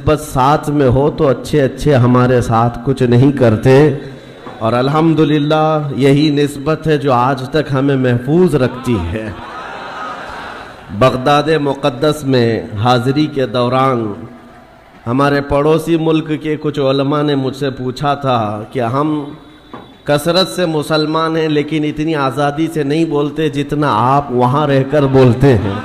نسبت ساتھ میں ہو تو اچھے اچھے ہمارے ساتھ کچھ نہیں کرتے، اور الحمدللہ یہی نسبت ہے جو آج تک ہمیں محفوظ رکھتی ہے۔ بغداد مقدس میں حاضری کے دوران ہمارے پڑوسی ملک کے کچھ علماء نے مجھ سے پوچھا تھا کہ ہم کثرت سے مسلمان ہیں لیکن اتنی آزادی سے نہیں بولتے جتنا آپ وہاں رہ کر بولتے ہیں۔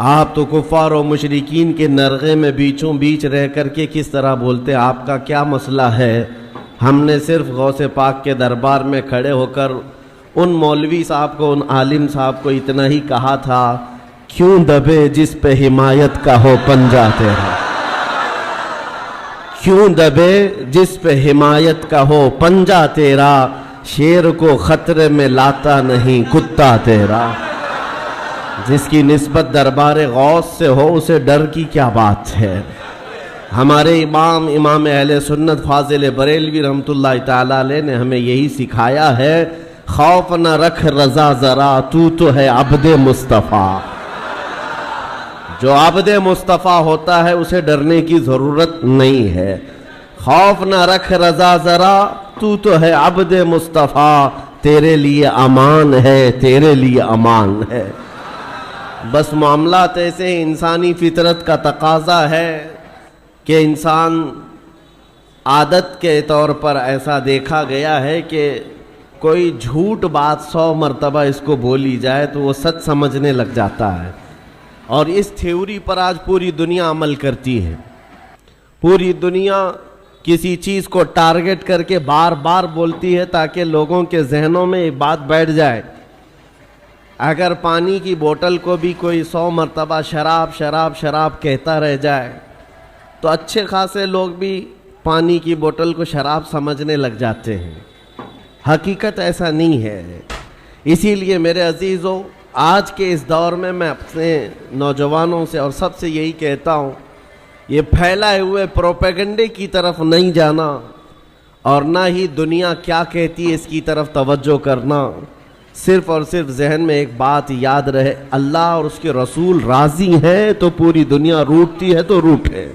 آپ تو کفار و مشرکین کے نرغے میں بیچوں بیچ رہ کر کے کس طرح بولتے، آپ کا کیا مسئلہ ہے؟ ہم نے صرف غوث پاک کے دربار میں کھڑے ہو کر ان مولوی صاحب کو، ان عالم صاحب کو اتنا ہی کہا تھا، کیوں دبے جس پہ حمایت کا ہو پنجہ تیرا، کیوں دبے جس پہ حمایت کا ہو پنجہ تیرا، شیر کو خطرے میں لاتا نہیں کتا تیرا۔ جس کی نسبت دربار غوث سے ہو اسے ڈر کی کیا بات ہے؟ ہمارے امام اہل سنت فاضل بریلوی رحمۃ اللہ تعالی علیہ نے ہمیں یہی سکھایا ہے، خوف نہ رکھ رضا ذرا، تو ہے عبد مصطفیٰ۔ جو عبد مصطفیٰ ہوتا ہے اسے ڈرنے کی ضرورت نہیں ہے۔ خوف نہ رکھ رضا ذرا، تو ہے عبد مصطفیٰ، تیرے لیے امان ہے، تیرے لیے امان ہے۔ بس معاملات ایسے انسانی فطرت کا تقاضا ہے کہ انسان عادت کے طور پر ایسا دیکھا گیا ہے کہ کوئی جھوٹ بات 100 مرتبہ اس کو بولی جائے تو وہ سچ سمجھنے لگ جاتا ہے، اور اس تھیوری پر آج پوری دنیا عمل کرتی ہے۔ پوری دنیا کسی چیز کو ٹارگٹ کر کے بار بار بولتی ہے تاکہ لوگوں کے ذہنوں میں ایک بات بیٹھ جائے۔ اگر پانی کی بوتل کو بھی کوئی 100 مرتبہ شراب شراب شراب کہتا رہ جائے تو اچھے خاصے لوگ بھی پانی کی بوتل کو شراب سمجھنے لگ جاتے ہیں۔ حقیقت ایسا نہیں ہے۔ اسی لیے میرے عزیزوں، آج کے اس دور میں اپنے نوجوانوں سے اور سب سے یہی کہتا ہوں، یہ پھیلائے ہوئے پروپیگنڈے کی طرف نہیں جانا، اور نہ ہی دنیا کیا کہتی ہے اس کی طرف توجہ کرنا۔ صرف اور صرف ذہن میں ایک بات یاد رہے، اللہ اور اس کے رسول راضی ہیں تو پوری دنیا روٹتی ہے تو روٹے،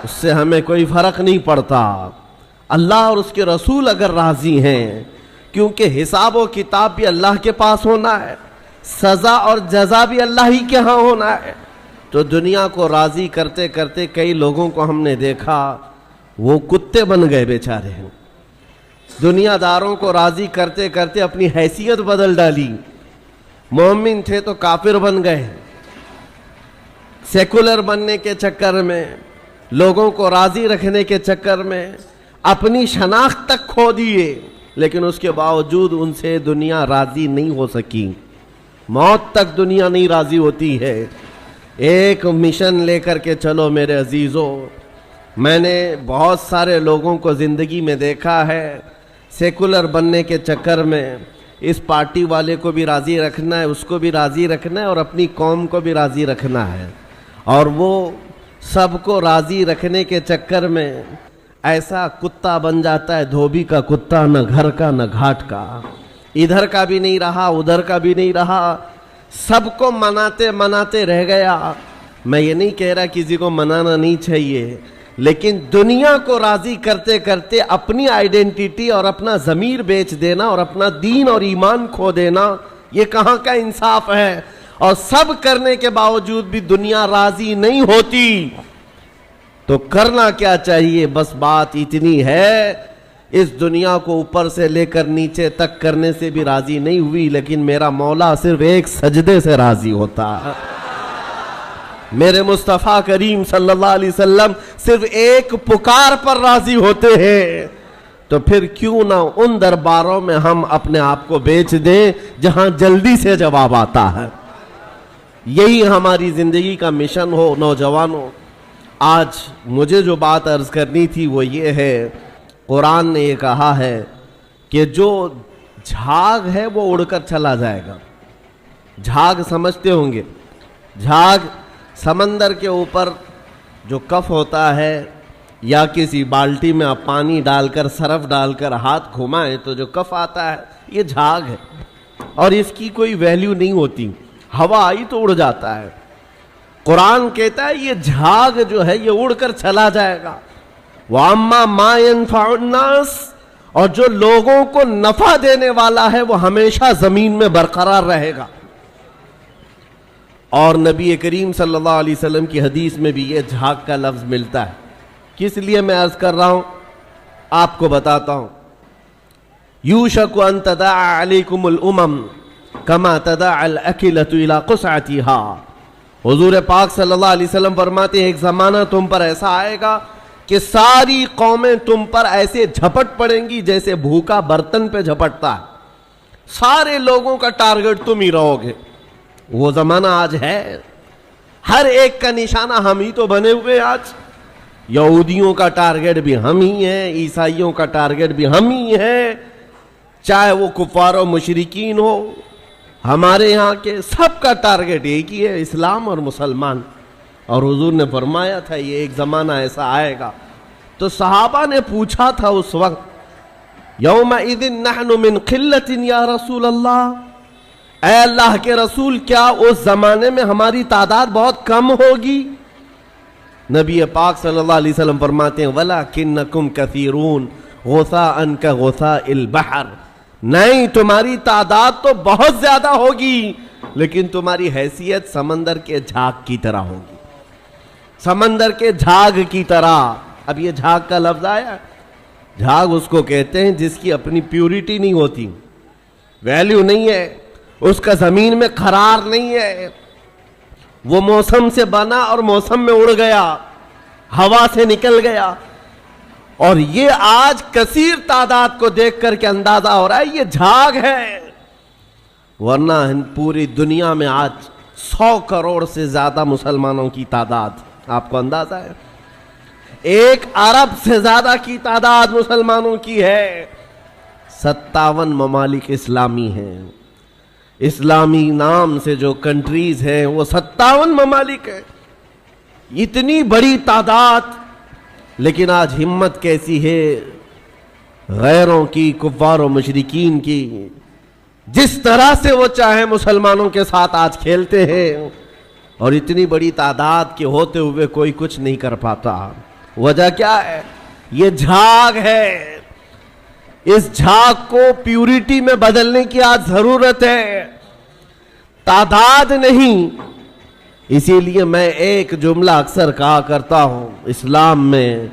اس سے ہمیں کوئی فرق نہیں پڑتا۔ اللہ اور اس کے رسول اگر راضی ہیں، کیونکہ حساب و کتاب بھی اللہ کے پاس ہونا ہے، سزا اور جزا بھی اللہ ہی کے ہاں ہونا ہے، تو دنیا کو راضی کرتے کرتے کئی لوگوں کو ہم نے دیکھا وہ کتے بن گئے بیچارے ہیں۔ دنیا داروں کو راضی کرتے کرتے اپنی حیثیت بدل ڈالی، مومن تھے تو کافر بن گئے، سیکولر بننے کے چکر میں، لوگوں کو راضی رکھنے کے چکر میں اپنی شناخت تک کھو دیے، لیکن اس کے باوجود ان سے دنیا راضی نہیں ہو سکی۔ موت تک دنیا نہیں راضی ہوتی ہے۔ ایک مشن لے کر کے چلو میرے عزیزوں۔ میں نے بہت سارے لوگوں کو زندگی میں دیکھا ہے، سیکولر بننے کے چکر میں اس پارٹی والے کو بھی راضی رکھنا ہے، اس کو بھی راضی رکھنا ہے، اور اپنی قوم کو بھی راضی رکھنا ہے، اور وہ سب کو راضی رکھنے کے چکر میں ایسا کتا بن جاتا ہے، دھوبی کا کتا، نہ گھر کا نہ گھاٹ کا، ادھر کا بھی نہیں رہا ادھر کا بھی نہیں رہا، سب کو مناتے مناتے رہ گیا۔ میں یہ نہیں کہہ رہا کسی کو منانا نہیں چاہیے، لیکن دنیا کو راضی کرتے کرتے اپنی آئیڈینٹی اور اپنا ضمیر بیچ دینا اور اپنا دین اور ایمان کھو دینا، یہ کہاں کا انصاف ہے؟ اور سب کرنے کے باوجود بھی دنیا راضی نہیں ہوتی، تو کرنا کیا چاہیے؟ بس بات اتنی ہے، اس دنیا کو اوپر سے لے کر نیچے تک کرنے سے بھی راضی نہیں ہوئی، لیکن میرا مولا صرف ایک سجدے سے راضی ہوتا ہے۔ میرے مصطفیٰ کریم صلی اللہ علیہ وسلم صرف ایک پکار پر راضی ہوتے ہیں، تو پھر کیوں نہ ان درباروں میں ہم اپنے آپ کو بیچ دیں جہاں جلدی سے جواب آتا ہے۔ یہی ہماری زندگی کا مشن ہو نوجوانوں۔ آج مجھے جو بات عرض کرنی تھی وہ یہ ہے، قرآن نے یہ کہا ہے کہ جو جھاگ ہے وہ اڑ کر چلا جائے گا۔ جھاگ سمجھتے ہوں گے، جھاگ سمندر کے اوپر جو کف ہوتا ہے، یا کسی بالٹی میں آپ پانی ڈال کر سرف ڈال کر ہاتھ گھمائیں تو جو کف آتا ہے یہ جھاگ ہے، اور اس کی کوئی ویلیو نہیں ہوتی، ہوا آئی تو اڑ جاتا ہے۔ قرآن کہتا ہے یہ جھاگ جو ہے یہ اڑ کر چلا جائے گا. وَأَمَّا مَا يَنْفَعُ النَّاسِ, اور جو لوگوں کو نفع دینے والا ہے وہ ہمیشہ زمین میں برقرار رہے گا. اور نبی کریم صلی اللہ علیہ وسلم کی حدیث میں بھی یہ جھاگ کا لفظ ملتا ہے. کس لیے میں عرض کر رہا ہوں آپ کو بتاتا ہوں. یوشک ان تداعى علیکم الامم کما تداعى الاکلۃ الی قصعتها. حضور پاک صلی اللہ علیہ وسلم فرماتے ہیں ایک زمانہ تم پر ایسا آئے گا کہ ساری قومیں تم پر ایسے جھپٹ پڑیں گی جیسے بھوکا برتن پہ جھپٹتا ہے. سارے لوگوں کا ٹارگٹ تم ہی رہو گے. وہ زمانہ آج ہے. ہر ایک کا نشانہ ہم ہی تو بنے ہوئے. آج یہودیوں کا ٹارگٹ بھی ہم ہی ہیں, عیسائیوں کا ٹارگٹ بھی ہم ہی ہیں, چاہے وہ کفار و مشرکین ہو. ہمارے یہاں کے سب کا ٹارگٹ ایک ہی ہے, اسلام اور مسلمان. اور حضور نے فرمایا تھا یہ ایک زمانہ ایسا آئے گا. تو صحابہ نے پوچھا تھا اس وقت, یومئذ نحن من قلۃ یا رسول اللہ, اے اللہ کے رسول کیا اس زمانے میں ہماری تعداد بہت کم ہوگی؟ نبی پاک صلی اللہ علیہ وسلم فرماتے ہیں وَلَكِنَّكُمْ كَثِيرُونَ غُثَاءً كَغُثَاءِ الْبَحْرِ, نہیں تمہاری تعداد تو بہت زیادہ ہوگی لیکن تمہاری حیثیت سمندر کے جھاگ کی طرح ہوگی, سمندر کے جھاگ کی طرح. اب یہ جھاگ کا لفظ آیا, جھاگ اس کو کہتے ہیں جس کی اپنی پیورٹی نہیں ہوتی, ویلیو نہیں ہے, اس کا زمین میں قرار نہیں ہے. وہ موسم سے بنا اور موسم میں اڑ گیا, ہوا سے نکل گیا. اور یہ آج کثیر تعداد کو دیکھ کر کے اندازہ ہو رہا ہے یہ جھاگ ہے. ورنہ پوری دنیا میں آج 100 کروڑ سے زیادہ مسلمانوں کی تعداد, آپ کو اندازہ ہے 1 ارب سے زیادہ کی تعداد مسلمانوں کی ہے. 57 ممالک اسلامی ہیں. اسلامی نام سے جو کنٹریز ہیں وہ 57 ممالک ہیں. اتنی بڑی تعداد, لیکن آج ہمت کیسی ہے غیروں کی, کفار و مشرکین کی. جس طرح سے وہ چاہیں مسلمانوں کے ساتھ آج کھیلتے ہیں, اور اتنی بڑی تعداد کے ہوتے ہوئے کوئی کچھ نہیں کر پاتا. وجہ کیا ہے؟ یہ جھاگ ہے. اس جھاگ کو پیورٹی میں بدلنے کی آج ضرورت ہے, تعداد نہیں. اسی لیے میں ایک جملہ اکثر کہا کرتا ہوں, اسلام میں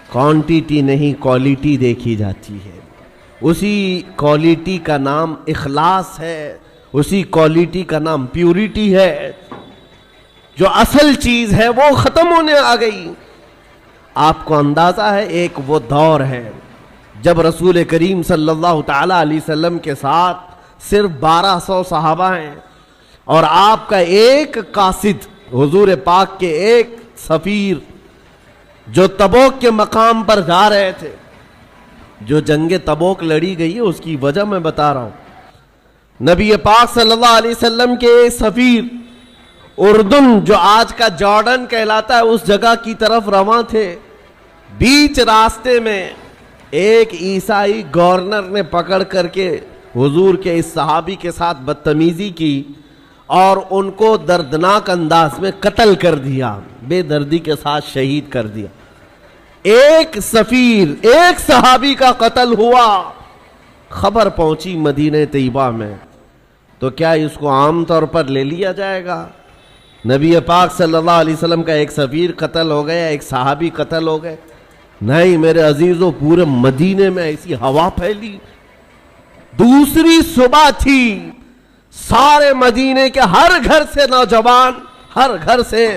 کوانٹیٹی نہیں کوالٹی دیکھی جاتی ہے. اسی کوالٹی کا نام اخلاص ہے, اسی کوالٹی کا نام پیورٹی ہے. جو اصل چیز ہے وہ ختم ہونے آ گئی. آپ کو اندازہ ہے ایک وہ دور ہے جب رسول کریم صلی اللہ تعالی علیہ وسلم کے ساتھ صرف 1200 صحابہ ہیں, اور آپ کا ایک قاصد, حضور پاک کے ایک سفیر جو تبوک کے مقام پر جا رہے تھے. جو جنگ تبوک لڑی گئی ہے اس کی وجہ میں بتا رہا ہوں. نبی پاک صلی اللہ علیہ وسلم کے ایک سفیر اردن, جو آج کا جارڈن کہلاتا ہے, اس جگہ کی طرف رواں تھے. بیچ راستے میں ایک عیسائی گورنر نے پکڑ کر کے حضور کے اس صحابی کے ساتھ بدتمیزی کی اور ان کو دردناک انداز میں قتل کر دیا, بے دردی کے ساتھ شہید کر دیا. ایک سفیر, ایک صحابی کا قتل ہوا. خبر پہنچی مدینہ طیبہ میں, تو کیا اس کو عام طور پر لے لیا جائے گا؟ نبی پاک صلی اللہ علیہ وسلم کا ایک سفیر قتل ہو گیا, ایک صحابی قتل ہو گئے. نہیں میرے عزیزوں, پورے مدینے میں ایسی ہوا پھیلی. دوسری صبح تھی, سارے مدینے کے ہر گھر سے نوجوان, ہر گھر سے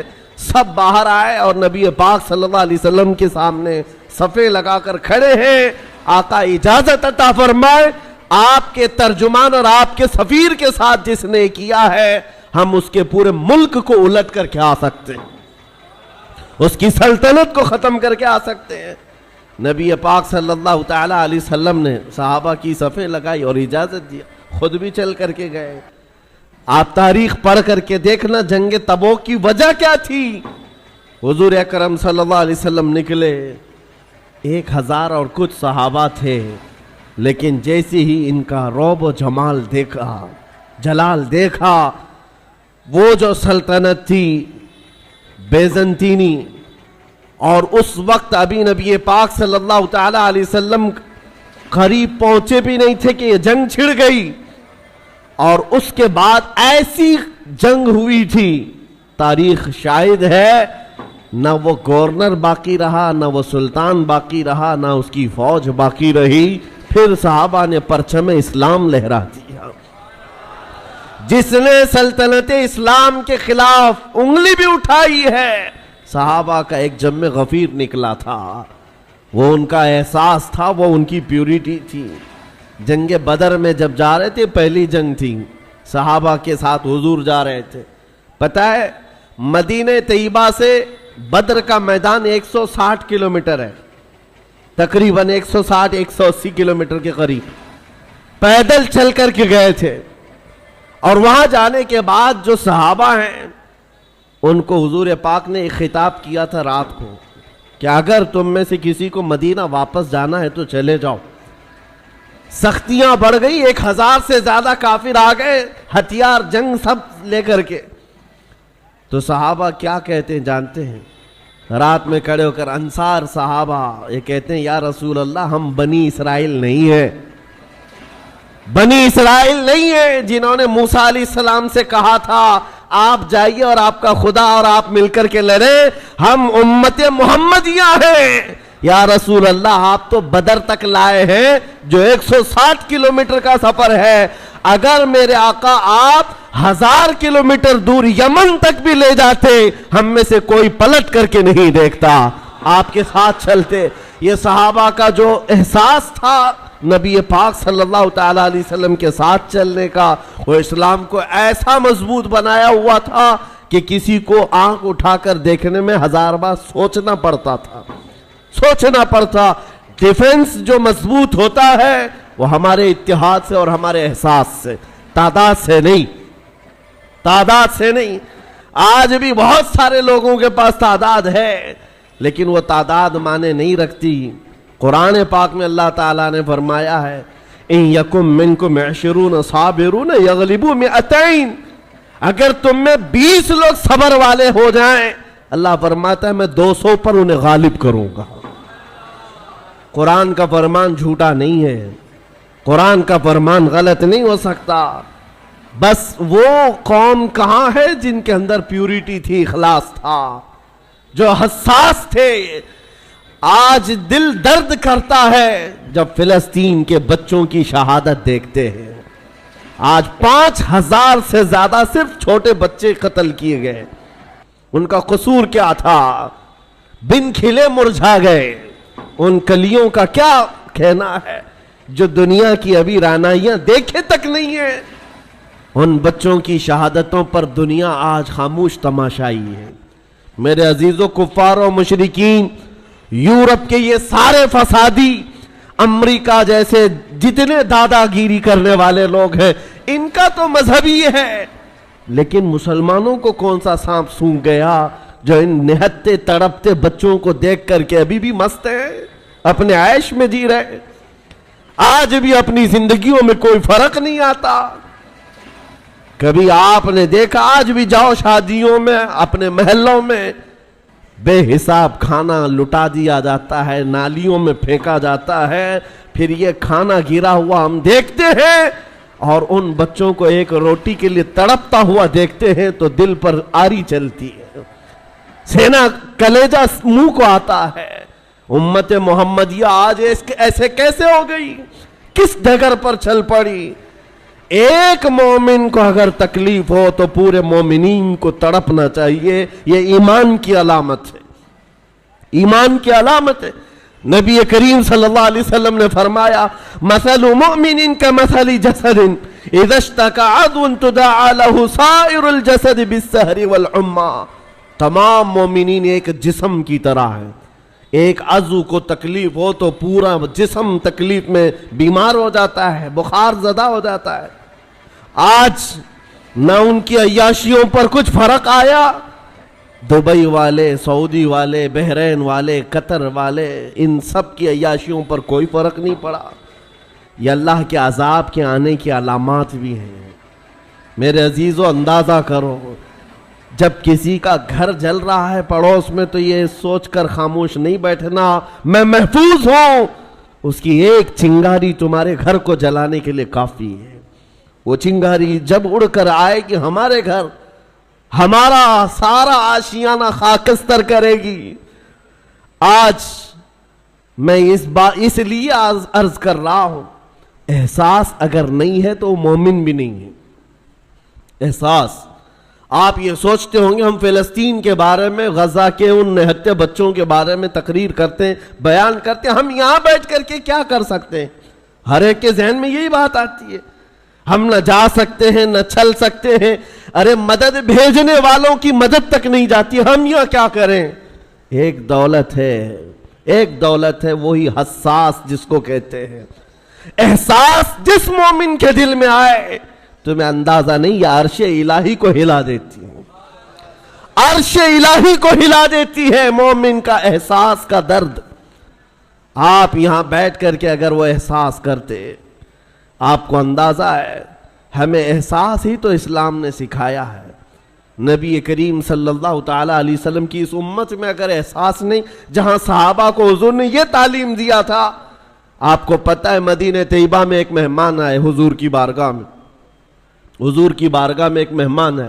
سب باہر آئے اور نبی پاک صلی اللہ علیہ وسلم کے سامنے صفیں لگا کر کھڑے ہیں. آقا اجازت عطا فرمائے, آپ کے ترجمان اور آپ کے سفیر کے ساتھ جس نے کیا ہے, ہم اس کے پورے ملک کو الٹ کر کے آ سکتے ہیں, اس کی سلطنت کو ختم کر کے آ سکتے ہیں. نبی پاک صلی اللہ تعالی علیہ وسلم نے صحابہ کی صفیں لگائی اور اجازت دیا, خود بھی چل کر کے گئے. آپ تاریخ پڑھ کر کے دیکھنا جنگ تبوک کی وجہ کیا تھی. حضور اکرم صلی اللہ علیہ وسلم نکلے, 1000 اور کچھ صحابہ تھے, لیکن جیسے ہی ان کا رعب و جمال دیکھا, جلال دیکھا, وہ جو سلطنت تھی بیزنطینی، اور اس وقت ابھی نبی پاک صلی اللہ تعالی علیہ وسلم قریب پہنچے بھی نہیں تھے کہ یہ جنگ چھڑ گئی، اور اس کے بعد ایسی جنگ ہوئی تھی، تاریخ شاہد ہے، نہ وہ گورنر باقی رہا، نہ وہ سلطان باقی رہا، نہ اس کی فوج باقی رہی، پھر صحابہ نے پرچم اسلام لہرا دیا۔ جس نے سلطنت اسلام کے خلاف انگلی بھی اٹھائی ہے، صحابہ کا ایک جم غفیر نکلا تھا، وہ ان کا احساس تھا، وہ ان کی پیوریٹی تھی۔ جنگ بدر میں جب جا رہے تھے، پہلی جنگ تھی، صحابہ کے ساتھ حضور جا رہے تھے، پتہ ہے مدینہ طیبہ سے بدر کا میدان 160 کلومیٹر ہے، تقریباً 160-180 کلومیٹر کے قریب پیدل چل کر کے گئے تھے، اور وہاں جانے کے بعد جو صحابہ ہیں ان کو حضور پاک نے ایک خطاب کیا تھا رات کو کہ اگر تم میں سے کسی کو مدینہ واپس جانا ہے تو چلے جاؤ۔ سختیاں بڑھ گئی، 1000 سے زیادہ کافر آ گئے، ہتھیار جنگ سب لے کر کے، تو صحابہ کیا کہتے ہیں جانتے ہیں؟ رات میں کھڑے ہو کر انصار صحابہ یہ کہتے ہیں، یا رسول اللہ ہم بنی اسرائیل نہیں ہیں، بنی اسرائیل نہیں ہیں جنہوں نے موسیٰ علیہ السلام سے کہا تھا آپ جائیے اور آپ کا خدا اور آپ مل کر کے لڑیں، ہم امت محمدیہ ہیں۔ یا رسول اللہ آپ تو بدر تک لائے ہیں جو 160 کلومیٹر کا سفر ہے، اگر میرے آقا آپ 1000 کلومیٹر دور یمن تک بھی لے جاتے، ہم میں سے کوئی پلٹ کر کے نہیں دیکھتا، آپ کے ساتھ چلتے۔ یہ صحابہ کا جو احساس تھا نبی پاک صلی اللہ تعالی علیہ وسلم کے ساتھ چلنے کا، وہ اسلام کو ایسا مضبوط بنایا ہوا تھا کہ کسی کو آنکھ اٹھا کر دیکھنے میں 1000 بار سوچنا پڑتا تھا، سوچنا پڑتا۔ ڈیفنس جو مضبوط ہوتا ہے وہ ہمارے اتحاد سے اور ہمارے احساس سے، تعداد سے نہیں، تعداد سے نہیں۔ آج بھی بہت سارے لوگوں کے پاس تعداد ہے لیکن وہ تعداد معنی نہیں رکھتی۔ قرآن پاک میں اللہ تعالیٰ نے فرمایا ہے ان یکم منکم 20 صابرون یغلبوا 200، اگر تم میں 20 لوگ صبر والے ہو جائیں، اللہ فرماتا ہے میں 200 پر انہیں غالب کروں گا۔ قرآن کا فرمان جھوٹا نہیں ہے، قرآن کا فرمان غلط نہیں ہو سکتا۔ بس وہ قوم کہاں ہے جن کے اندر پیوریٹی تھی، اخلاص تھا، جو حساس تھے۔ آج دل درد کرتا ہے جب فلسطین کے بچوں کی شہادت دیکھتے ہیں۔ آج 5000 سے زیادہ صرف چھوٹے بچے قتل کیے گئے، ان کا قصور کیا تھا؟ بن کھلے مرجھا گئے، ان کلیوں کا کیا کہنا ہے جو دنیا کی ابھی رعنائیاں دیکھے تک نہیں ہیں؟ ان بچوں کی شہادتوں پر دنیا آج خاموش تماشائی ہے۔ میرے عزیزو، کفار و مشرکین، یورپ کے یہ سارے فسادی، امریکہ جیسے جتنے دادا گیری کرنے والے لوگ ہیں، ان کا تو مذہب ہی ہے، لیکن مسلمانوں کو کون سا سانپ سونگھ گیا جو ان نہتے تڑپتے بچوں کو دیکھ کر کے ابھی بھی مست ہیں، اپنے عیش میں جی رہے، آج بھی اپنی زندگیوں میں کوئی فرق نہیں آتا۔ کبھی آپ نے دیکھا، آج بھی جاؤ شادیوں میں، اپنے محلوں میں بے حساب کھانا لٹا دیا جاتا ہے، نالیوں میں پھینکا جاتا ہے، پھر یہ کھانا گرا ہوا ہم دیکھتے ہیں اور ان بچوں کو ایک روٹی کے لیے تڑپتا ہوا دیکھتے ہیں تو دل پر آری چلتی ہے، سینہ کلیجہ منہ کو آتا ہے۔ امت محمدیہ آج ایسے کیسے ہو گئی؟ کس ڈگر پر چل پڑی؟ ایک مومن کو اگر تکلیف ہو تو پورے مومنین کو تڑپنا چاہیے، یہ ایمان کی علامت ہے، ایمان کی علامت ہے۔ نبی کریم صلی اللہ علیہ وسلم نے فرمایا مثل مؤمن کمثل جسد اذا اشتكى عضو تداعى له سائر الجسد بالسهر والحمى، تمام مومنین ایک جسم کی طرح ہیں، ایک عضو کو تکلیف ہو تو پورا جسم تکلیف میں بیمار ہو جاتا ہے، بخار زدہ ہو جاتا ہے۔ آج نہ ان کی عیاشیوں پر کچھ فرق آیا، دبئی والے، سعودی والے، بحرین والے، قطر والے، ان سب کی عیاشیوں پر کوئی فرق نہیں پڑا۔ یہ اللہ کے عذاب کے آنے کی علامات بھی ہیں۔ میرے عزیزو، اندازہ کرو جب کسی کا گھر جل رہا ہے پڑوس میں تو یہ سوچ کر خاموش نہیں بیٹھنا میں محفوظ ہوں، اس کی ایک چنگاری تمہارے گھر کو جلانے کے لیے کافی ہے۔ وہ چنگاری جب اڑ کر آئے گی ہمارے گھر، ہمارا سارا آشیانہ خاکستر کرے گی۔ آج میں اس لیے عرض کر رہا ہوں، احساس اگر نہیں ہے تو مومن بھی نہیں ہے۔ احساس، آپ یہ سوچتے ہوں گے ہم فلسطین کے بارے میں، غزہ کے ان نہتے بچوں کے بارے میں تقریر کرتے ہیں، بیان کرتے ہیں، ہم یہاں بیٹھ کر کے کیا کر سکتے ہیں؟ ہر ایک کے ذہن میں یہی بات آتی ہے، ہم نہ جا سکتے ہیں نہ چل سکتے ہیں، ارے مدد بھیجنے والوں کی مدد تک نہیں جاتی، ہم یہاں کیا کریں؟ ایک دولت ہے وہی حساس جس کو کہتے ہیں۔ احساس جس مومن کے دل میں آئے تمہیں اندازہ نہیں، یہ عرش الہی کو ہلا دیتی ہے، عرش الہی کو ہلا دیتی ہے مومن کا احساس کا درد۔ آپ یہاں بیٹھ کر کے اگر وہ احساس کرتے، آپ کو اندازہ ہے ہمیں احساس ہی تو اسلام نے سکھایا ہے۔ نبی کریم صلی اللہ تعالی علیہ وسلم کی اس امت میں اگر احساس نہیں، جہاں صحابہ کو حضور نے یہ تعلیم دیا تھا، آپ کو پتہ ہے مدینہ طیبہ میں ایک مہمان آئے حضور کی بارگاہ میں، حضور کی بارگاہ میں ایک مہمان ہے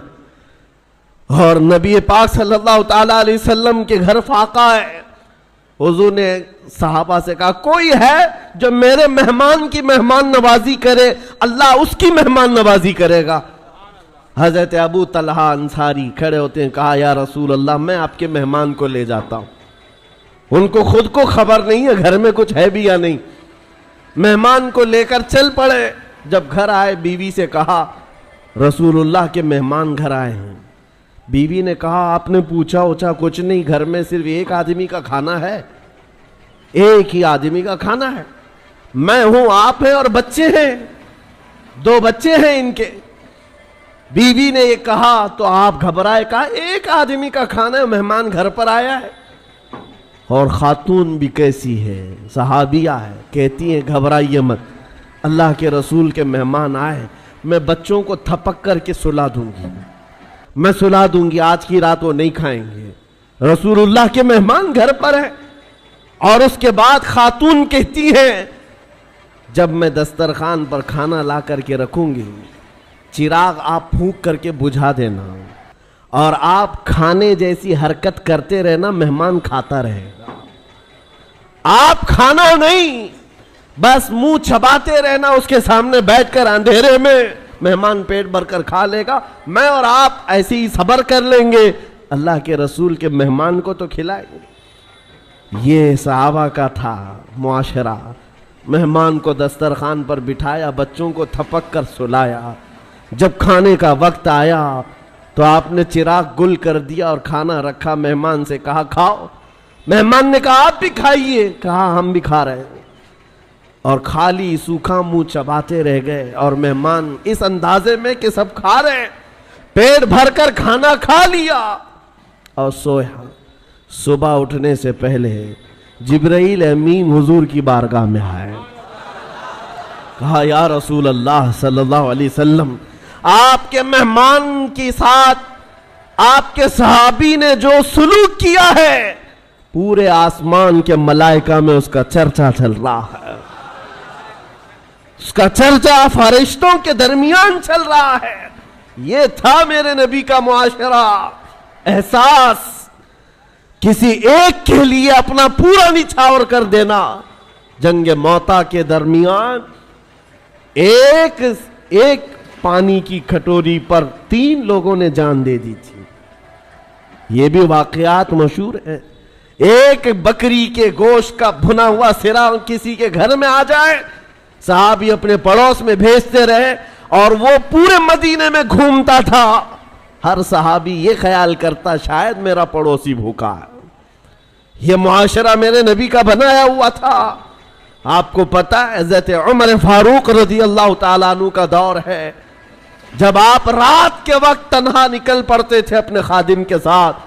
اور نبی پاک صلی اللہ تعالی علیہ وسلم کے گھر فاقہ ہے۔ حضور نے صحابہ سے کہا کوئی ہے جو میرے مہمان کی مہمان نوازی کرے، اللہ اس کی مہمان نوازی کرے گا۔ حضرت ابو طلحہ انصاری کھڑے ہوتے ہیں، کہا یا رسول اللہ میں آپ کے مہمان کو لے جاتا ہوں۔ ان کو خود کو خبر نہیں ہے گھر میں کچھ ہے بھی یا نہیں، مہمان کو لے کر چل پڑے۔ جب گھر آئے بیوی سے کہا رسول اللہ کے مہمان گھر آئے ہیں۔ بیوی نے کہا آپ نے پوچھا اوچھا کچھ نہیں، گھر میں صرف ایک آدمی کا کھانا ہے، ایک ہی آدمی کا کھانا ہے، میں ہوں آپ ہیں اور بچے ہیں، 2 بچے ہیں ان کے۔ بیوی نے یہ کہا تو آپ گھبرائے، کہا ایک آدمی کا کھانا ہے، مہمان گھر پر آیا ہے۔ اور خاتون بھی کیسی ہے، صحابیہ ہے، کہتی ہیں گھبرائیے مت، اللہ کے رسول کے مہمان آئے، میں بچوں کو تھپک کر کے سلا دوں گی، میں سلا دوں گی، آج کی رات وہ نہیں کھائیں گے، رسول اللہ کے مہمان گھر پر ہیں۔ اور اس کے بعد خاتون کہتی ہیں جب میں دسترخوان پر کھانا لا کر کے رکھوں گی، چراغ آپ پھونک کر کے بجھا دینا اور آپ کھانے جیسی حرکت کرتے رہنا، مہمان کھاتا رہے گا، آپ کھانا نہیں بس منہ چھپاتے رہنا اس کے سامنے بیٹھ کر، اندھیرے میں مہمان پیٹ بھر کر کھا لے گا، میں اور آپ ایسے ہی صبر کر لیں گے، اللہ کے رسول کے مہمان کو تو کھلائیں گے۔ یہ صحابہ کا تھا معاشرہ، مہمان کو دسترخوان پر بٹھایا، بچوں کو تھپک کر سلایا، جب کھانے کا وقت آیا تو آپ نے چراغ گل کر دیا اور کھانا رکھا، مہمان سے کہا کھاؤ، مہمان نے کہا آپ بھی کھائیے، کہا ہم بھی کھا رہے ہیں، اور خالی سوکھا منہ چباتے رہ گئے، اور مہمان اس اندازے میں کہ سب کھا رہے ہیں، پیٹ بھر کر کھانا کھا لیا اور سویا۔ صبح اٹھنے سے پہلے جبرائیل امین حضور کی بارگاہ میں آئے، کہا یا رسول اللہ صلی اللہ علیہ وسلم، آپ کے مہمان کے ساتھ آپ کے صحابی نے جو سلوک کیا ہے، پورے آسمان کے ملائکہ میں اس کا چرچا چل رہا ہے، اس کا چرچا فرشتوں کے درمیان چل رہا ہے۔ یہ تھا میرے نبی کا معاشرہ، احساس، کسی ایک کے لیے اپنا پورا نچھاور کر دینا۔ جنگ موتا کے درمیان ایک پانی کی کھٹوری پر 3 لوگوں نے جان دے دی تھی، یہ بھی واقعات مشہور ہیں۔ ایک بکری کے گوشت کا بھنا ہوا سرا کسی کے گھر میں آ جائے، صحابی اپنے پڑوس میں بھیجتے رہے اور وہ پورے مدینے میں گھومتا تھا، ہر صحابی یہ خیال کرتا شاید میرا پڑوسی بھوکا ہے۔ یہ معاشرہ میرے نبی کا بنایا ہوا تھا۔ آپ کو پتہ ہے حضرت عمر فاروق رضی اللہ تعالیٰ عنہ کا دور ہے، جب آپ رات کے وقت تنہا نکل پڑتے تھے اپنے خادم کے ساتھ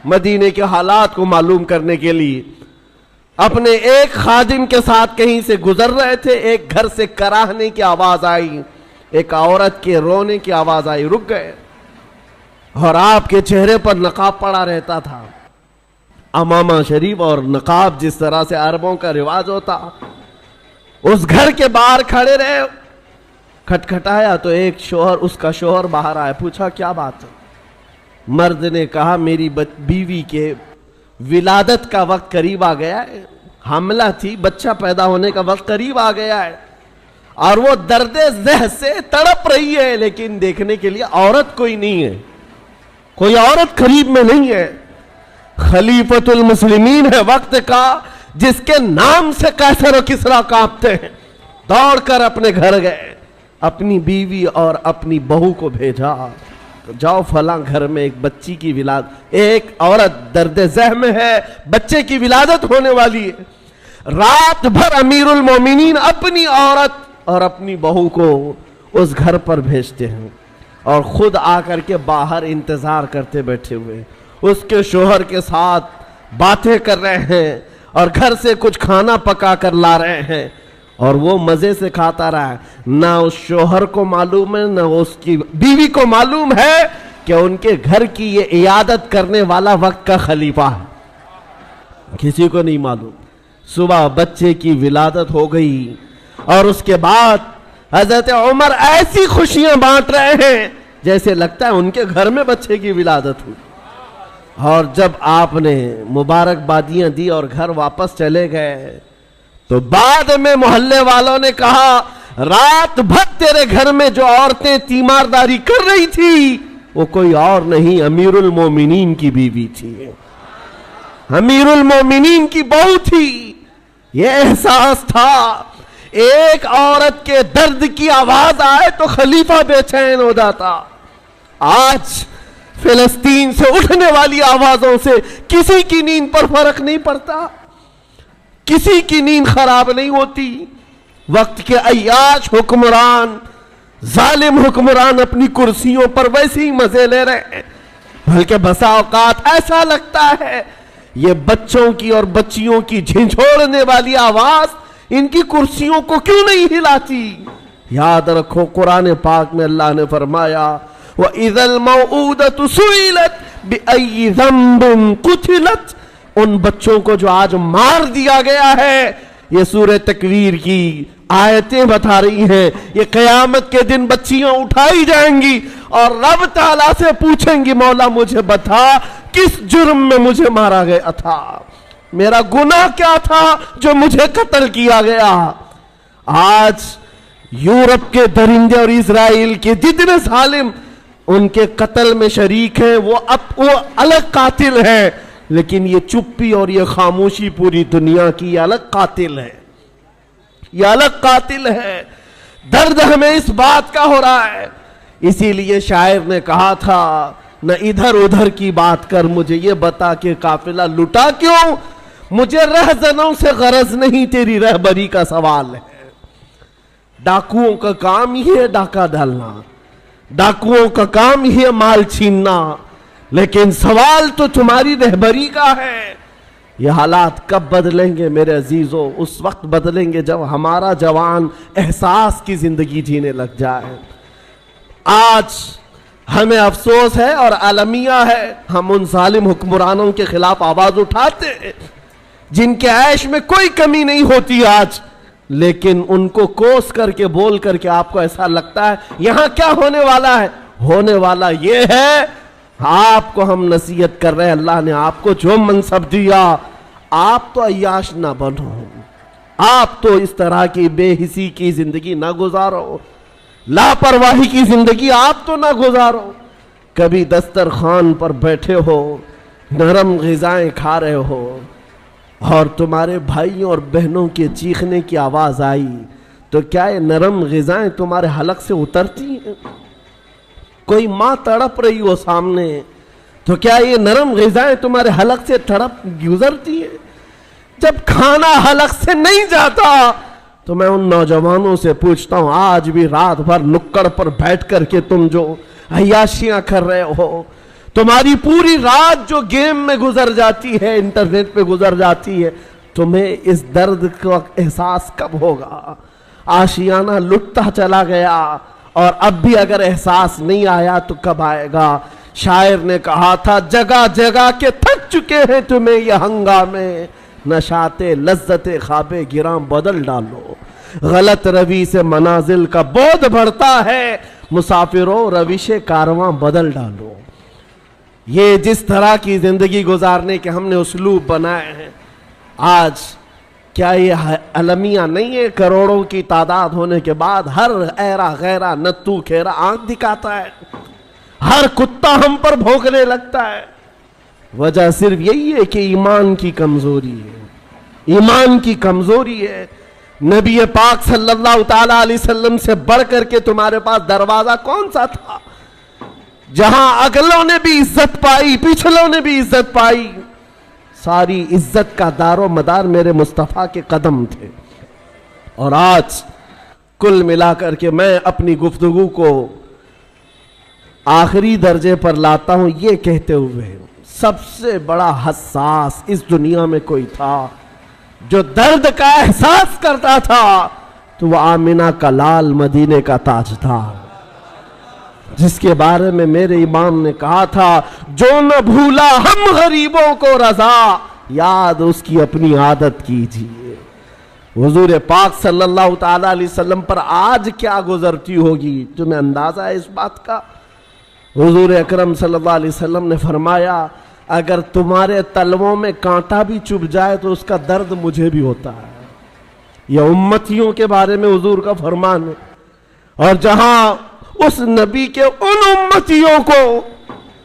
مدینے کے حالات کو معلوم کرنے کے لیے، اپنے ایک خادم کے ساتھ کہیں سے گزر رہے تھے، ایک گھر سے کراہنے کی آواز آئی، ایک عورت کے رونے کی آواز آئی، رک گئے، اور آپ کے چہرے پر نقاب پڑا رہتا تھا. امامہ شریف اور نقاب جس طرح سے عربوں کا رواج ہوتا. اس گھر کے باہر کھڑے رہے, کھٹکھٹایا تو ایک شوہر, اس کا شوہر باہر آیا. پوچھا کیا بات ہے؟ مرد نے کہا میری بیوی کے ولادت کا وقت قریب آ گیا ہے, حاملہ تھی, بچہ پیدا ہونے کا وقت قریب آ گیا ہے, اور وہ درد ذہ سے تڑپ رہی ہے, لیکن دیکھنے کے لیے عورت کوئی نہیں ہے, کوئی عورت قریب میں نہیں ہے. خلیفۃ المسلمین ہے وقت کا, جس کے نام سے قیصر و کسریٰ کانپتے ہیں. دوڑ کر اپنے گھر گئے, اپنی بیوی اور اپنی بہو کو بھیجا, جاؤ فلاں گھر میں ایک بچی کی ولادت, ایک عورت درد ذہ میں ہے, بچے کی ولادت ہونے والی ہے. رات بھر امیر المومنین اپنی عورت اور اپنی بہو کو اس گھر پر بھیجتے ہیں, اور خود آ کر کے باہر انتظار کرتے بیٹھے ہوئے, اس کے شوہر کے ساتھ باتیں کر رہے ہیں, اور گھر سے کچھ کھانا پکا کر لا رہے ہیں, اور وہ مزے سے کھاتا رہا. نہ اس شوہر کو معلوم ہے, نہ اس کی بیوی کو معلوم ہے کہ ان کے گھر کی یہ عیادت کرنے والا وقت کا خلیفہ ہے. کسی کو نہیں معلوم. صبح بچے کی ولادت ہو گئی, اور اس کے بعد حضرت عمر ایسی خوشیاں بانٹ رہے ہیں جیسے لگتا ہے ان کے گھر میں بچے کی ولادت ہوئی. اور جب آپ نے مبارکبادیاں دی اور گھر واپس چلے گئے, تو بعد میں محلے والوں نے کہا رات بھر تیرے گھر میں جو عورتیں تیمارداری کر رہی تھی وہ کوئی اور نہیں, امیر المومنین کی بیوی تھی, امیر المومنین کی بہو تھی. یہ احساس تھا, ایک عورت کے درد کی آواز آئے تو خلیفہ بے چین ہو جاتا. آج فلسطین سے اٹھنے والی آوازوں سے کسی کی نیند پر فرق نہیں پڑتا, کسی کی نیند خراب نہیں ہوتی. وقت کے عیاش حکمران, ظالم حکمران اپنی کرسیوں پر ویسے ہی مزے لے رہے ہیں, بلکہ بسا اوقات ایسا لگتا ہے یہ بچوں کی اور بچیوں کی جھنجھوڑنے والی آواز ان کی کرسیوں کو کیوں نہیں ہلاتی. یاد رکھو قرآن پاک میں اللہ نے فرمایا وَإِذَا الْمَوْعُودَةُ سُئِلَتْ بِأَيِّ ذَنبٍ قُتِلَتْ, ان بچوں کو جو آج مار دیا گیا ہے, یہ سورہ تکویر کی آیتیں بتا رہی ہیں, یہ قیامت کے دن بچیاں اٹھائی جائیں گی اور رب تعالیٰ سے پوچھیں گی مولا مجھے بتا کس جرم میں مجھے مارا گیا تھا, میرا گناہ کیا تھا جو مجھے قتل کیا گیا. آج یورپ کے درندے اور اسرائیل کے جتنے ظالم ان کے قتل میں شریک ہیں, وہ الگ قاتل ہیں, لیکن یہ چپی اور یہ خاموشی پوری دنیا کی یہ الگ قاتل ہے, یہ الگ قاتل ہے. درد ہمیں اس بات کا ہو رہا ہے. اسی لیے شاعر نے کہا تھا نہ ادھر ادھر کی بات کر, مجھے یہ بتا کہ قافلہ لٹا کیوں, مجھے رہزنوں سے غرض نہیں, تیری رہبری کا سوال ہے. ڈاکوؤں کا کام ہی ہے ڈاکہ ڈالنا, ڈاکوؤں کا کام ہی ہے مال چھیننا, لیکن سوال تو تمہاری رہبری کا ہے. یہ حالات کب بدلیں گے میرے عزیزو؟ اس وقت بدلیں گے جب ہمارا جوان احساس کی زندگی جینے لگ جائے. آج ہمیں افسوس ہے اور المیہ ہے, ہم ان ظالم حکمرانوں کے خلاف آواز اٹھاتے ہیں جن کے عیش میں کوئی کمی نہیں ہوتی آج, لیکن ان کو کوس کر کے بول کر کے آپ کو ایسا لگتا ہے یہاں کیا ہونے والا ہے. ہونے والا یہ ہے, آپ کو ہم نصیحت کر رہے ہیں, اللہ نے آپ کو جو منصب دیا آپ تو عیاش نہ بنو, آپ تو اس طرح کی بے حسی کی زندگی نہ گزارو, لاپرواہی کی زندگی آپ تو نہ گزارو. کبھی دسترخوان پر بیٹھے ہو, نرم غذائیں کھا رہے ہو, اور تمہارے بھائیوں اور بہنوں کے چیخنے کی آواز آئی, تو کیا یہ نرم غذائیں تمہارے حلق سے اترتی ہیں؟ کوئی ماں تڑپ رہی ہو سامنے, تو کیا یہ نرم غذائیں تمہارے حلق سے تڑپ گزرتی ہیں؟ جب کھانا حلق سے نہیں جاتا تو میں ان نوجوانوں سے پوچھتا ہوں, آج بھی رات بھر نکڑ پر بیٹھ کر کے تم جو عیاشیاں کر رہے ہو, تمہاری پوری رات جو گیم میں گزر جاتی ہے, انٹرنیٹ پہ گزر جاتی ہے, تمہیں اس درد کا احساس کب ہوگا؟ آشیانہ لٹتا چلا گیا, اور اب بھی اگر احساس نہیں آیا تو کب آئے گا؟ شاعر نے کہا تھا جگہ جگہ کے تھک چکے ہیں تمہیں یہ ہنگامے، نشاتے لذت خواب گراں بدل ڈالو، غلط روی سے منازل کا بودھ بڑھتا ہے، مسافروں روش کارواں بدل ڈالو۔ یہ جس طرح کی زندگی گزارنے کے ہم نے اسلوب بنائے ہیں، آج کیا یہ المیہ نہیں ہے؟ کروڑوں کی تعداد ہونے کے بعد ہر ایرا غیرہ نتو کھیرا آنکھ دکھاتا ہے، ہر کتا ہم پر بھونکنے لگتا ہے۔ وجہ صرف یہی ہے کہ ایمان کی کمزوری ہے، ایمان کی کمزوری ہے۔ نبی پاک صلی اللہ تعالی علیہ وسلم سے بڑھ کر کے تمہارے پاس دروازہ کون سا تھا؟ جہاں اگلوں نے بھی عزت پائی، پچھلوں نے بھی عزت پائی، ساری عزت کا دار و مدار میرے مصطفیٰ کے قدم تھے۔ اور آج کل ملا کر کے میں اپنی گفتگو کو آخری درجے پر لاتا ہوں یہ کہتے ہوئے، سب سے بڑا حساس اس دنیا میں کوئی تھا جو درد کا احساس کرتا تھا تو وہ آمنہ کا لال مدینے کا تاجدار، جس کے بارے میں میرے امام نے کہا تھا جو نہ بھولا ہم غریبوں کو رضا، یاد اس کی اپنی عادت کیجیے۔ حضور پاک صلی اللہ تعالی علیہ وسلم پر آج کیا گزرتی ہوگی، تمہیں اندازہ ہے اس بات کا؟ حضور اکرم صلی اللہ علیہ وسلم نے فرمایا اگر تمہارے تلووں میں کانٹا بھی چبھ جائے تو اس کا درد مجھے بھی ہوتا ہے۔ یہ امتیوں کے بارے میں حضور کا فرمان ہے۔ اور جہاں اس نبی کے ان امتیوں کو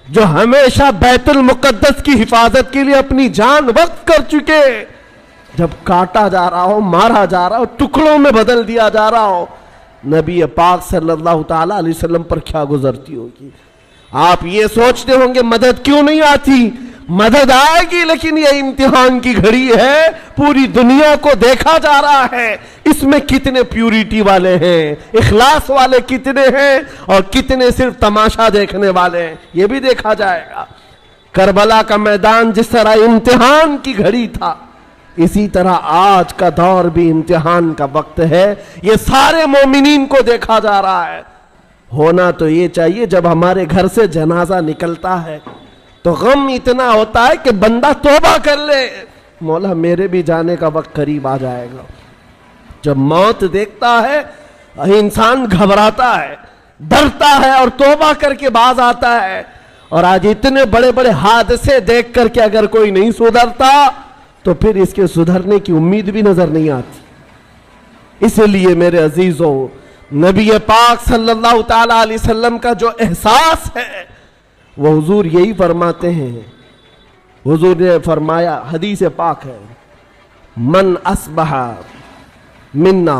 جو ہمیشہ بیت المقدس کی حفاظت کے لیے اپنی جان وقف کر چکے، جب کاٹا جا رہا ہو، مارا جا رہا ہو، ٹکڑوں میں بدل دیا جا رہا ہو، نبی پاک صلی اللہ تعالی علیہ وسلم پر کیا گزرتی ہوگی؟ آپ یہ سوچتے ہوں گے مدد کیوں نہیں آتی؟ مدد آئے گی، لیکن یہ امتحان کی گھڑی ہے، پوری دنیا کو دیکھا جا رہا ہے اس میں کتنے پیوریٹی والے ہیں، اخلاص والے کتنے ہیں اور کتنے صرف تماشا دیکھنے والے ہیں، یہ بھی دیکھا جائے گا۔ کربلا کا میدان جس طرح امتحان کی گھڑی تھا، اسی طرح آج کا دور بھی امتحان کا وقت ہے، یہ سارے مومنین کو دیکھا جا رہا ہے۔ ہونا تو یہ چاہیے جب ہمارے گھر سے جنازہ نکلتا ہے تو غم اتنا ہوتا ہے کہ بندہ توبہ کر لے، مولا میرے بھی جانے کا وقت قریب آ جائے گا۔ جب موت دیکھتا ہے انسان گھبراتا ہے، ڈرتا ہے اور توبہ کر کے باز آتا ہے۔ اور آج اتنے بڑے بڑے حادثے دیکھ کر کے اگر کوئی نہیں سدھرتا تو پھر اس کے سدھرنے کی امید بھی نظر نہیں آتی۔ اس لیے میرے عزیزوں، نبی پاک صلی اللہ تعالی علیہ وسلم کا جو احساس ہے وہ حضور یہی فرماتے ہیں۔ حضور نے فرمایا، حدیث پاک ہے، من اصبح منا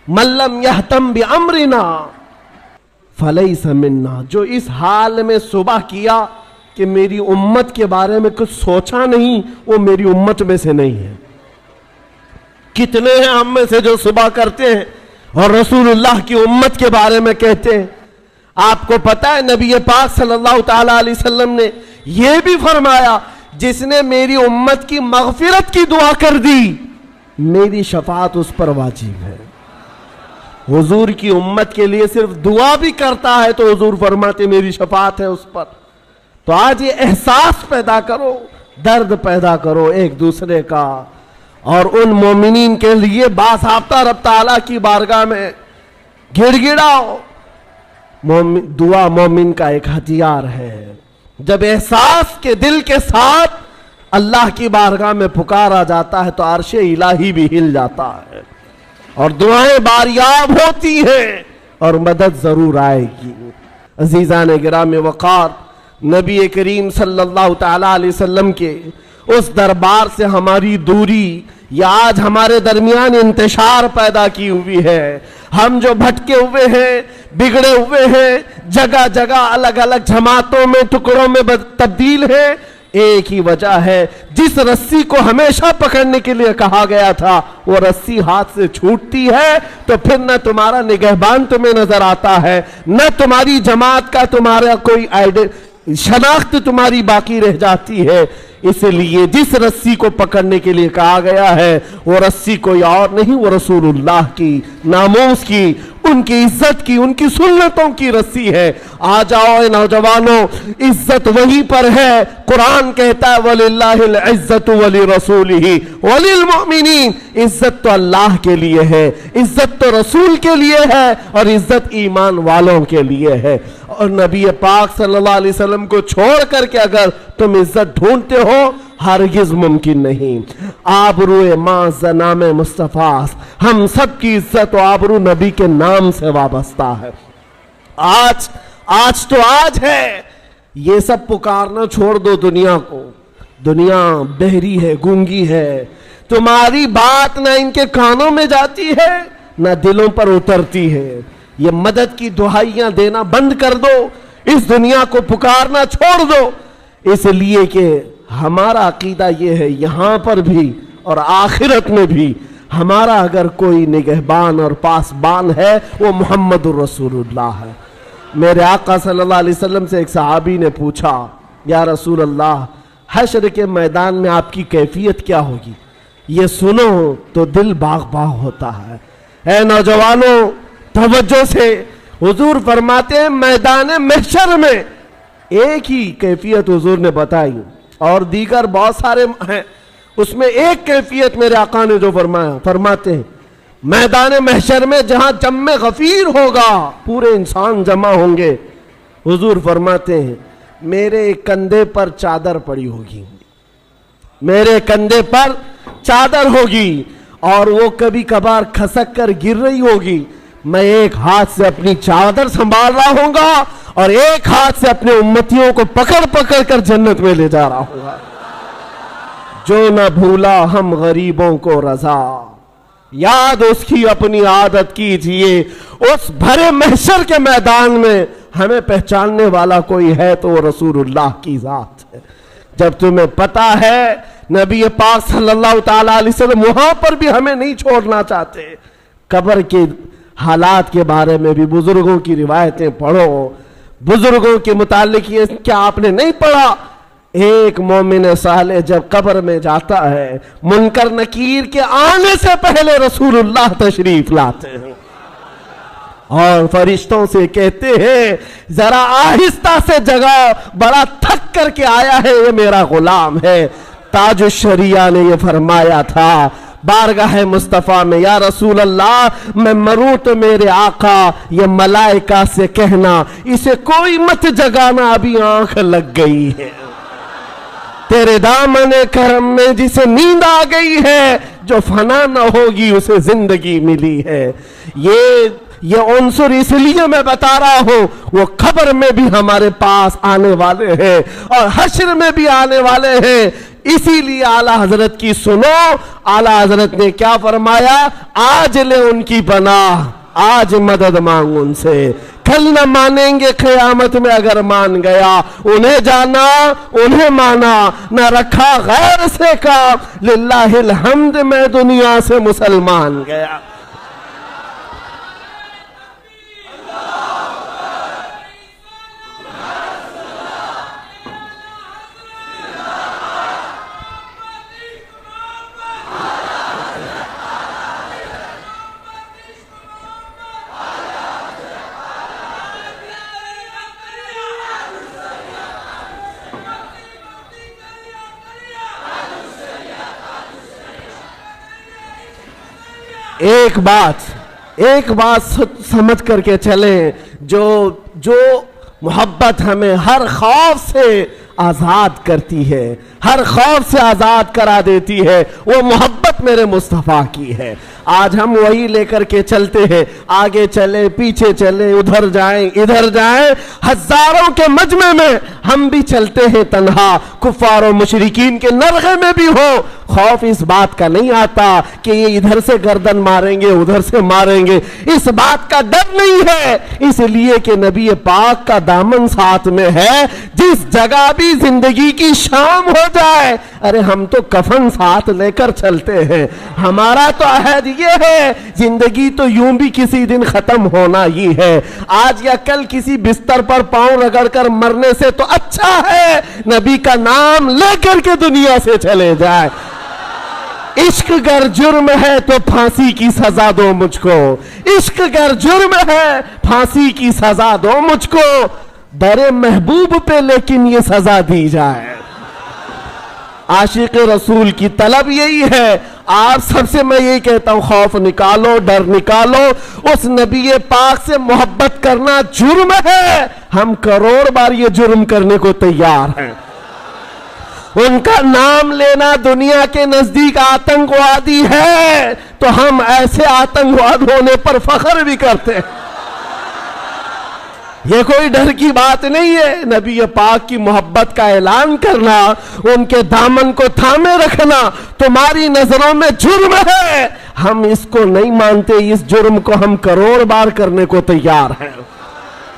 من لم یہتم بامرنا فلیس منا، جو اس حال میں صبح کیا کہ میری امت کے بارے میں کچھ سوچا نہیں، وہ میری امت میں سے نہیں ہے۔ کتنے ہیں ہم میں سے جو صبح کرتے ہیں اور رسول اللہ کی امت کے بارے میں کہتے ہیں؟ آپ کو پتا ہے نبی پاک صلی اللہ تعالی علیہ وسلم نے یہ بھی فرمایا، جس نے میری امت کی مغفرت کی دعا کر دی میری شفاعت اس پر واجب ہے۔ حضور کی امت کے لیے صرف دعا بھی کرتا ہے تو حضور فرماتے میری شفاعت ہے اس پر۔ تو آج یہ احساس پیدا کرو، درد پیدا کرو ایک دوسرے کا، اور ان مومنین کے لیے باضابطہ رب تعالیٰ کی بارگاہ میں گڑ گڑاؤ۔ دعا مومن کا ایک ہتھیار ہے۔ جب احساس کے دل کے ساتھ اللہ کی بارگاہ میں پکارا جاتا ہے تو عرش الہی بھی ہل جاتا ہے اور دعائیں باریاب ہوتی ہیں اور مدد ضرور آئے گی۔ عزیزان گرامی وقار، نبی کریم صلی اللہ تعالی علیہ وسلم کے اس دربار سے ہماری دوری یا آج ہمارے درمیان انتشار پیدا کی ہوئی ہے۔ ہم جو بھٹکے ہوئے ہیں، بگڑے ہوئے ہیں، جگہ جگہ الگ الگ جماعتوں میں، ٹکڑوں میں تبدیل ہیں، ایک ہی وجہ ہے، جس رسی کو ہمیشہ پکڑنے کے لیے کہا گیا تھا وہ رسی ہاتھ سے چھوٹتی ہے تو پھر نہ تمہارا نگہبان تمہیں نظر آتا ہے، نہ تمہاری جماعت کا تمہارا کوئی شناخت تمہاری باقی رہ جاتی ہے۔ اس لیے جس رسی کو پکڑنے کے لیے کہا گیا ہے وہ رسی کوئی اور نہیں، وہ رسول اللہ کی، ناموس کی، ان کی عزت کی، ان کی سنتوں کی رسی ہے۔ آ جاؤ اے نوجوانوں، عزت وہیں پر ہے۔ قرآن کہتا ہے وَلِلَّهِ الْعِزَّةُ وَلِرَسُولِهِ وَلِلْمُؤْمِنِينَ، عزت تو اللہ کے لیے ہے، عزت تو رسول کے لیے ہے، اور عزت ایمان والوں کے لیے ہے۔ اور نبی پاک صلی اللہ علیہ وسلم کو چھوڑ کر کے اگر تم عزت ڈھونڈتے ہو، ہرگز ممکن نہیں۔ آبرو ماں زنام مصطفیٰ، ہم سب کی عزت و آبرو نبی کے نام سے وابستہ ہے۔ آج تو آج ہے، یہ سب پکارنا چھوڑ دو دنیا کو۔ دنیا بہری ہے، گونگی ہے، تمہاری بات نہ ان کے کانوں میں جاتی ہے نہ دلوں پر اترتی ہے۔ یہ مدد کی دعائیاں دینا بند کر دو، اس دنیا کو پکارنا چھوڑ دو، اس لیے کہ ہمارا عقیدہ یہ ہے یہاں پر بھی اور آخرت میں بھی ہمارا اگر کوئی نگہبان اور پاسبان ہے وہ محمد الرسول اللہ ہے۔ میرے آقا صلی اللہ علیہ وسلم سے ایک صحابی نے پوچھا یا رسول اللہ حشر کے میدان میں آپ کی کیفیت کیا ہوگی؟ یہ سنو تو دل باغ باغ ہوتا ہے۔ اے نوجوانوں توجہ سے، حضور فرماتے ہیں میدان محشر میں ایک ہی کیفیت حضور نے بتائی اور دیگر بہت سارے ہیں، اس میں ایک کیفیت میرے آقا نے جو فرمایا، فرماتے ہیں میدان محشر میں جہاں جمع غفیر ہوگا، پورے انسان جمع ہوں گے، حضور فرماتے ہیں میرے کندھے پر چادر پڑی ہوگی، میرے کندھے پر چادر ہوگی اور وہ کبھی کبھار کھسک کر گر رہی ہوگی، میں ایک ہاتھ سے اپنی چادر سنبھال رہا ہوں گا اور ایک ہاتھ سے اپنے امتیوں کو پکڑ پکڑ کر جنت میں لے جا رہا ہوں گا۔ جو نہ بھولا ہم غریبوں کو رضا، یاد اس کی اپنی عادت کیجئے، اس بھرے محشر کے میدان میں ہمیں پہچاننے والا کوئی ہے تو وہ رسول اللہ کی ذات ہے۔ جب تمہیں پتا ہے نبی پاک صلی اللہ تعالیٰ علیہ وسلم وہاں پر بھی ہمیں نہیں چھوڑنا چاہتے، قبر کے حالات کے بارے میں بھی بزرگوں کی روایتیں پڑھو، بزرگوں کے متعلق یہ کیا آپ نے نہیں پڑھا؟ ایک مومن صالح جب قبر میں جاتا ہے منکر نکیر کے آنے سے پہلے رسول اللہ تشریف لاتے ہیں اور فرشتوں سے کہتے ہیں ذرا آہستہ سے جگاؤ، بڑا تھک کر کے آیا ہے، یہ میرا غلام ہے۔ تاج الشریعہ نے یہ فرمایا تھا بارگاہ مصطفیٰ میں، یا رسول اللہ میں مروں تو میرے آقا یہ ملائکہ سے کہنا اسے کوئی مت جگانا، ابھی آنکھ لگ گئی ہے۔ تیرے دامن کرم میں جسے نیند آ گئی ہے، جو فنا نہ ہوگی اسے زندگی ملی ہے۔ یہ عنصر اس لیے میں بتا رہا ہوں، وہ قبر میں بھی ہمارے پاس آنے والے ہیں اور حشر میں بھی آنے والے ہیں۔ اسی لیے اعلیٰ حضرت کی سنو، اعلیٰ حضرت نے کیا فرمایا؟ آج لے ان کی پناہ، آج مدد مانگ ان سے، کل نہ مانیں گے قیامت میں اگر مان گیا۔ انہیں جانا انہیں مانا، نہ رکھا غیر سے کام، للہ الحمد میں دنیا سے مسلمان گیا۔ ایک بات سمجھ کر کے چلیں، جو محبت ہمیں ہر خوف سے آزاد کرتی ہے، ہر خوف سے آزاد کرا دیتی ہے، وہ محبت میرے مصطفیٰ کی ہے۔ آج ہم وہی لے کر کے چلتے ہیں، آگے چلے پیچھے چلے، ادھر جائیں ادھر جائیں، ہزاروں کے مجمع میں ہم بھی چلتے ہیں تنہا، کفار و مشرکین کے نرغے میں بھی ہو، خوف اس بات کا نہیں آتا کہ یہ ادھر سے گردن ماریں گے ادھر سے ماریں گے، اس بات کا ڈر نہیں ہے، اس لیے کہ نبی پاک کا دامن ساتھ میں ہے۔ جس جگہ بھی زندگی کی شام ہو جائے، ارے ہم تو کفن ساتھ لے کر چلتے ہیں، ہمارا تو عہد یہ ہے زندگی تو یوں بھی کسی دن ختم ہونا ہی ہے، آج یا کل کسی بستر پر پاؤں رگڑ کر مرنے سے تو اچھا ہے نبی کا نام لے کر کے دنیا سے چلے جائے۔ عشق گر جرم ہے تو پھانسی کی سزا دو مجھ کو، عشق گر جرم ہے پھانسی کی سزا دو مجھ کو، در محبوب پہ لیکن یہ سزا دی جائے۔ عاشق رسول کی طلب یہی ہے، آپ سب سے میں یہی کہتا ہوں، خوف نکالو، ڈر نکالو، اس نبی پاک سے محبت کرنا جرم ہے، ہم کروڑ بار یہ جرم کرنے کو تیار ہیں۔ ان کا نام لینا دنیا کے نزدیک آتنکوادی ہے، تو ہم ایسے آتنکواد ہونے پر فخر بھی کرتے ہیں۔ یہ کوئی ڈر کی بات نہیں ہے، نبی پاک کی محبت کا اعلان کرنا، ان کے دامن کو تھامے رکھنا تمہاری نظروں میں جرم ہے، ہم اس کو نہیں مانتے، اس جرم کو ہم کروڑ بار کرنے کو تیار ہیں۔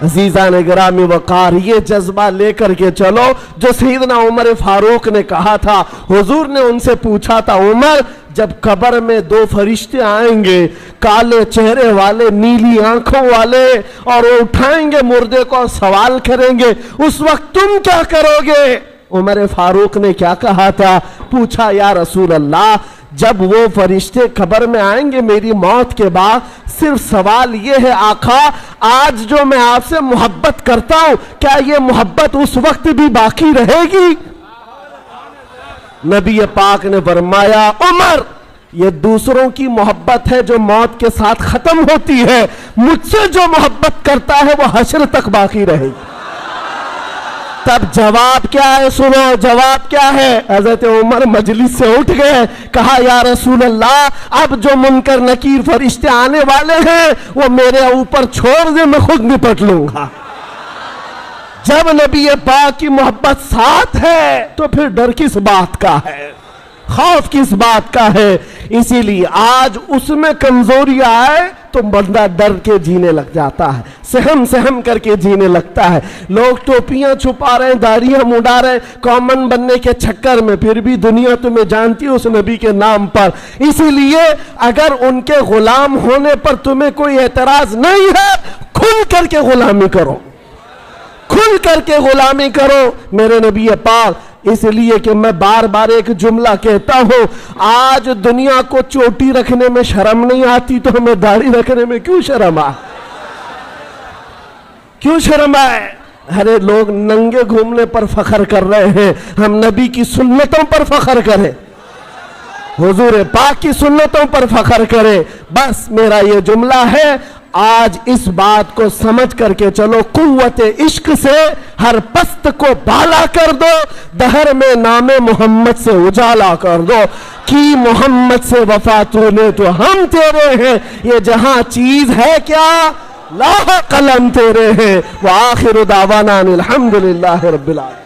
عزیزان گرامی وقار، یہ جذبہ لے کر کے چلو جو سیدنا عمر فاروق نے کہا تھا۔ حضور نے ان سے پوچھا تھا، عمر جب قبر میں دو فرشتے آئیں گے، کالے چہرے والے، نیلی آنکھوں والے، اور وہ اٹھائیں گے مردے کو اور سوال کریں گے، اس وقت تم کیا کرو گے؟ عمر فاروق نے کیا کہا تھا؟ پوچھا، یا رسول اللہ جب وہ فرشتے قبر میں آئیں گے میری موت کے بعد، صرف سوال یہ ہے آقا آج جو میں آپ سے محبت کرتا ہوں کیا یہ محبت اس وقت بھی باقی رہے گی؟ نبی پاک نے فرمایا، عمر یہ دوسروں کی محبت ہے جو موت کے ساتھ ختم ہوتی ہے، مجھ سے جو محبت کرتا ہے وہ حشر تک باقی رہے گی۔ تب جواب کیا ہے؟ سنو جواب کیا ہے۔ حضرت عمر مجلس سے اٹھ گئے، کہا یا رسول اللہ اب جو منکر نکیر فرشتے آنے والے ہیں وہ میرے اوپر چھوڑ دے، میں خود نپٹ لوں گا۔ جب نبی پاک کی محبت ساتھ ہے تو پھر ڈر کس بات کا ہے، خوف کس بات کا ہے؟ اسی لیے آج اس میں کمزوری آئے تو بندہ ڈر کے جینے لگ جاتا ہے، سہم سہم کر کے جینے لگتا ہے۔ لوگ ٹوپیاں چھپا رہے ہیں، داڑھیاں مڈا رہے ہیں کامن بننے کے چکر میں، پھر بھی دنیا تمہیں جانتی ہے اس نبی کے نام پر۔ اسی لیے اگر ان کے غلام ہونے پر تمہیں کوئی اعتراض نہیں ہے، کھل کر کے غلامی کرو، کھل کر کے غلامی کرو میرے نبی پاک۔ اس لیے کہ میں بار بار ایک جملہ کہتا ہوں، آج دنیا کو چوٹی رکھنے میں شرم نہیں آتی تو ہمیں داڑھی رکھنے میں کیوں شرم آئے؟ کیوں شرم آئے؟ ارے لوگ ننگے گھومنے پر فخر کر رہے ہیں، ہم نبی کی سنتوں پر فخر کریں، حضور پاک کی سنتوں پر فخر کریں۔ بس میرا یہ جملہ ہے، آج اس بات کو سمجھ کر کے چلو، قوت عشق سے ہر پست کو بالا کر دو، دہر میں نام محمد سے اجالا کر دو، کی محمد سے وفا تو نے تو ہم تیرے ہیں، یہ جہاں چیز ہے کیا لاح قلم تیرے ہیں۔ وآخر دعوانا الحمدللہ رب العالمین۔